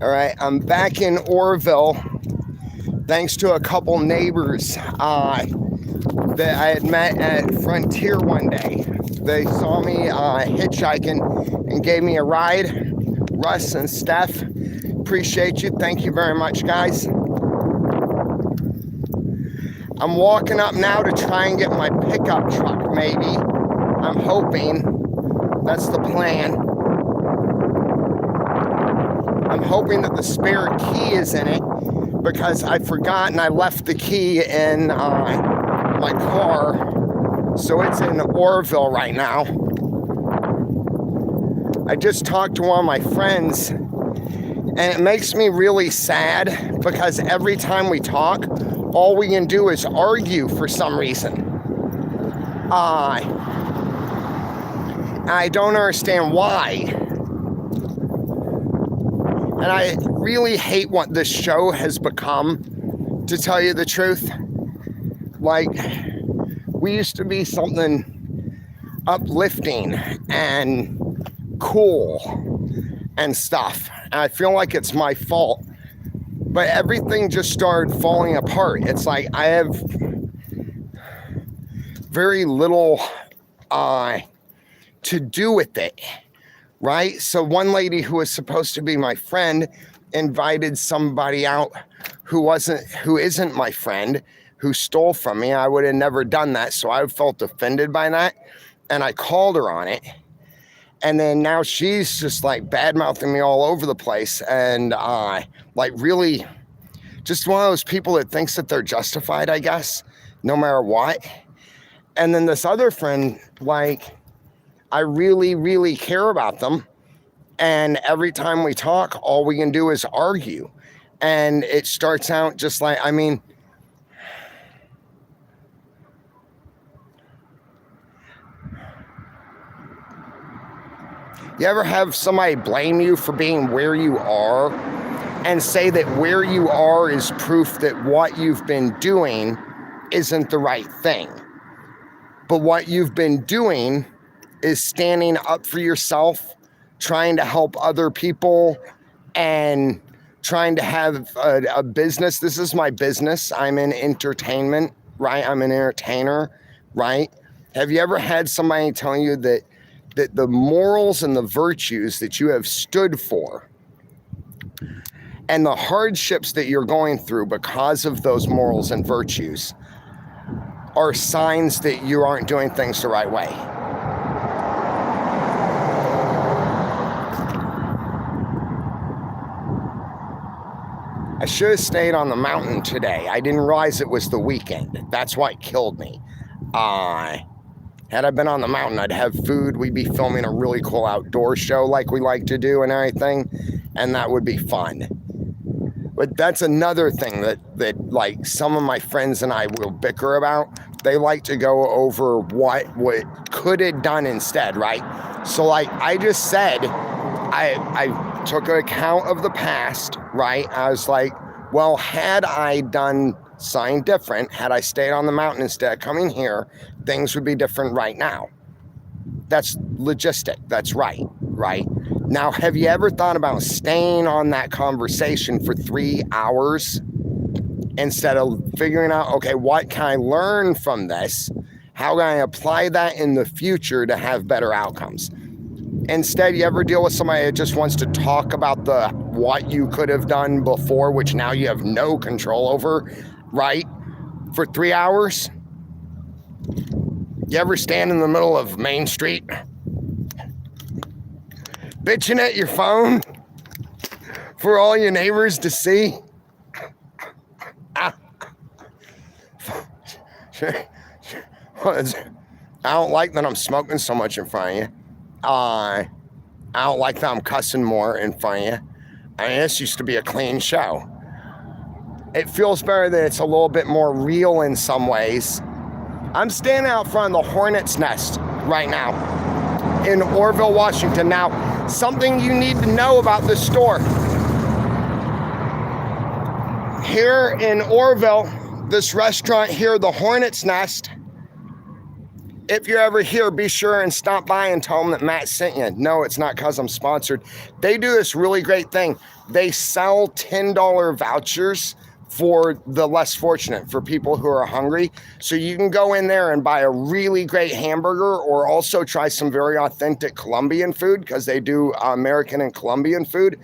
All right, I'm back in Orville, thanks to a couple neighbors that I had met at Frontier one day. They saw me hitchhiking and gave me a ride. Russ and Steph, appreciate you. Thank you very much, guys. I'm walking up now to try and get my pickup truck, maybe. I'm hoping. That's the plan. I'm hoping that the spare key is in it because I forgot and I left the key in my car. So it's in Orville right now. I just talked to one of my friends and it makes me really sad because every time we talk, all we can do is argue for some reason. I don't understand why. And I really hate what this show has become, to tell you the truth. Like, we used to be something uplifting and cool and stuff. And I feel like it's my fault. But everything just started falling apart. It's like I have very little to do with it, right? So one lady who was supposed to be my friend invited somebody out who isn't my friend, who stole from me. I would have never done that, so I felt offended by that, and I called her on it. And then now she's just like bad-mouthing me all over the place, and like really just one of those people that thinks that they're justified, I guess, no matter what. And then this other friend, like, I really, really care about them. And every time we talk, all we can do is argue. And it starts out just like, I mean, you ever have somebody blame you for being where you are and say that where you are is proof that what you've been doing isn't the right thing? But what you've been doing is standing up for yourself, trying to help other people, and trying to have a business. This is my business. I'm in entertainment, right? I'm an entertainer, right? Have you ever had somebody tell you that the morals and the virtues that you have stood for and the hardships that you're going through because of those morals and virtues are signs that you aren't doing things the right way? I should have stayed on the mountain today. I didn't realize it was the weekend. That's why it killed me. Had I been on the mountain, I'd have food. We'd be filming a really cool outdoor show like we like to do and everything, and that would be fun. But that's another thing that like some of my friends and I will bicker about. They like to go over what could have done instead, right? So like I just said, I took an account of the past, right? I was like, well, had I done something different, had I stayed on the mountain instead of coming here, things would be different right now. That's logistic. That's right? Now, have you ever thought about staying on that conversation for 3 hours instead of figuring out, okay, what can I learn from this? How can I apply that in the future to have better outcomes? Instead, you ever deal with somebody that just wants to talk about what you could have done before, which now you have no control over, right? For 3 hours? You ever stand in the middle of Main Street bitching at your phone for all your neighbors to see? I don't like that I'm smoking so much in front of you. I don't like that I'm cussing more in front of you. I mean, this used to be a clean show. It feels better that it's a little bit more real in some ways. I'm standing out front of the Hornets Nest right now. in Orville, Washington. Now, something you need to know about this store. Here in Orville, this restaurant here, the Hornets Nest, if you're ever here, be sure and stop by and tell them that Matt sent you. No, it's not because I'm sponsored. They do this really great thing. They sell $10 vouchers for the less fortunate, for people who are hungry. So you can go in there and buy a really great hamburger, or also try some very authentic Colombian food, because they do American and Colombian food.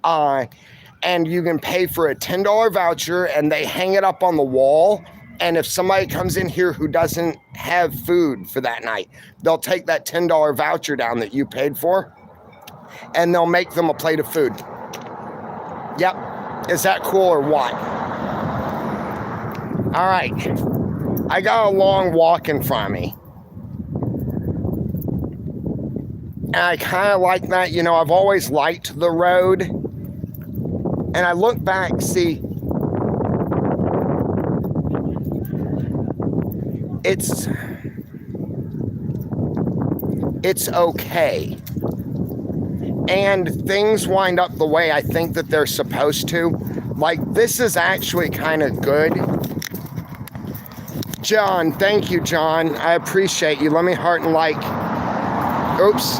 And you can pay for a $10 voucher, and they hang it up on the wall. And if somebody comes in here who doesn't have food for that night, they'll take that $10 voucher down that you paid for, and they'll make them a plate of food. Yep. Is that cool or what? All right. I got a long walk in front of me. And I kind of like that. You know, I've always liked the road. And I look back, see, it's okay. And things wind up the way I think that they're supposed to. Like, this is actually kind of good. John, thank you, John. I appreciate you. Let me heart and like. Oops.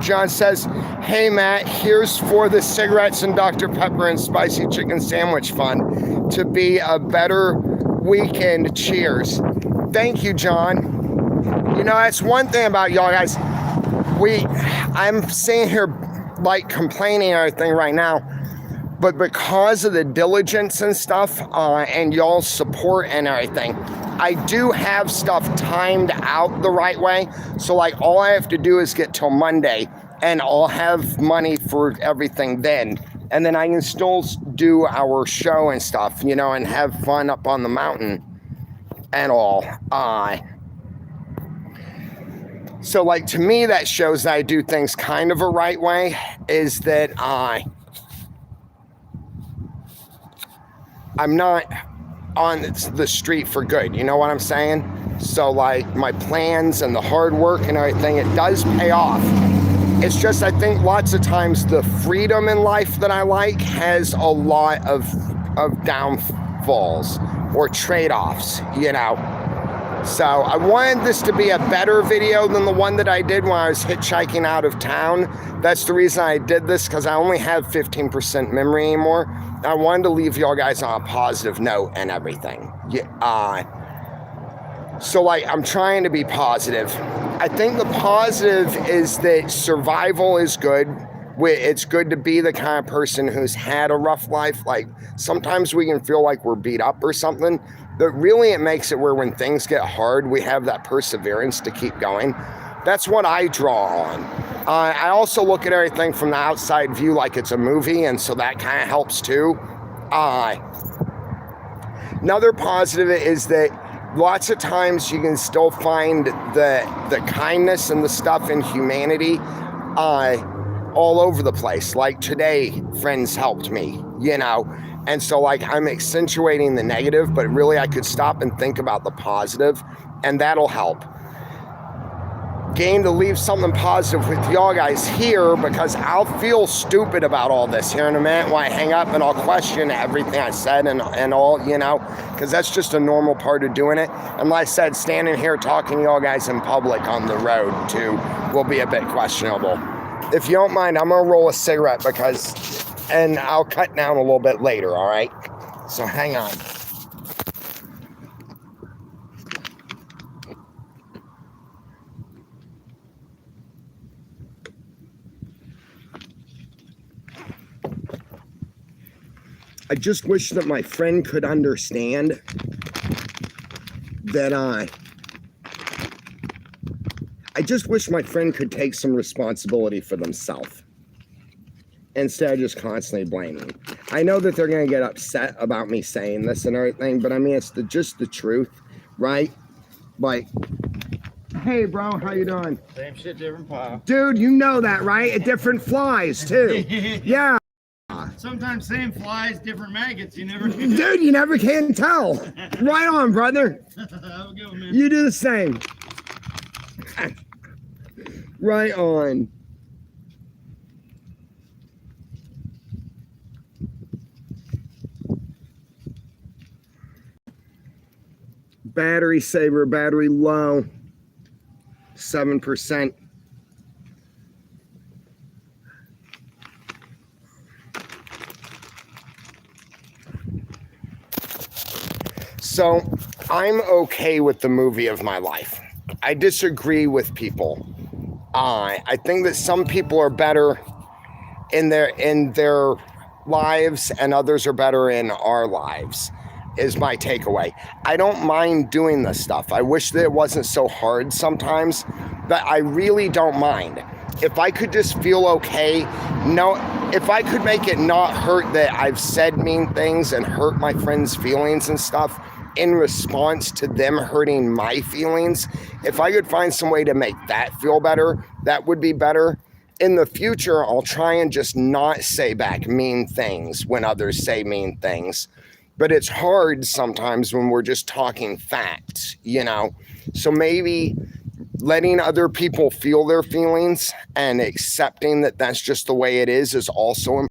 John says, hey, Matt, here's for the cigarettes and Dr. Pepper and spicy chicken sandwich fund. To be a better weekend. Cheers. Thank you, John. You know, that's one thing about y'all guys. I'm sitting here like complaining and everything right now, but because of the diligence and stuff and y'all's support and everything, I do have stuff timed out the right way. So like, all I have to do is get till Monday, and I'll have money for everything then. And then I can still do our show and stuff, you know, and have fun up on the mountain and all. So like, to me, that shows that I do things kind of a right way, is that I'm not on the street for good, you know what I'm saying? So like, my plans and the hard work and everything, it does pay off. It's just, I think lots of times the freedom in life that I like has a lot of downfalls or trade-offs, you know? So I wanted this to be a better video than the one that I did when I was hitchhiking out of town. That's the reason I did this, because I only have 15% memory anymore. I wanted to leave y'all guys on a positive note and everything. So like, I'm trying to be positive. I think the positive is that survival is good. It's good to be the kind of person who's had a rough life. Like, sometimes we can feel like we're beat up or something, but really it makes it where when things get hard, we have that perseverance to keep going. That's what I draw on. I also look at everything from the outside view like it's a movie, and so that kind of helps too. Another positive is that lots of times you can still find the kindness and the stuff in humanity all over the place. Like today, friends helped me, you know, and so like, I'm accentuating the negative, but really I could stop and think about the positive, and that'll help. Game to leave something positive with y'all guys here, because I'll feel stupid about all this here in a minute when I hang up, and I'll question everything I said and all, you know, because that's just a normal part of doing it. And like I said, standing here talking to y'all guys in public on the road too will be a bit questionable. If you don't mind, I'm gonna roll a cigarette and I'll cut down a little bit later, all right? So hang on. I just wish that my friend could understand that I just wish my friend could take some responsibility for themselves instead of just constantly blaming. I know that they're going to get upset about me saying this and everything, but I mean, it's just the truth, right? Like, hey, bro, how you doing? Same shit, different pile. Dude, you know that, right? It different flies, too. Yeah. Sometimes same flies, different maggots. You never can. Dude, you never can tell. Right on, brother. Have a good one, man. You do the same. Right on. Battery saver, battery low. 7%. So I'm okay with the movie of my life. I disagree with people. I think that some people are better in their lives and others are better in our lives, is my takeaway. I don't mind doing this stuff. I wish that it wasn't so hard sometimes, but I really don't mind. If I could just feel okay, if I could make it not hurt that I've said mean things and hurt my friends' feelings and stuff in response to them hurting my feelings, if I could find some way to make that feel better, that would be better. In the future, I'll try and just not say back mean things when others say mean things. But it's hard sometimes when we're just talking facts, you know? So maybe letting other people feel their feelings and accepting that that's just the way it is also important.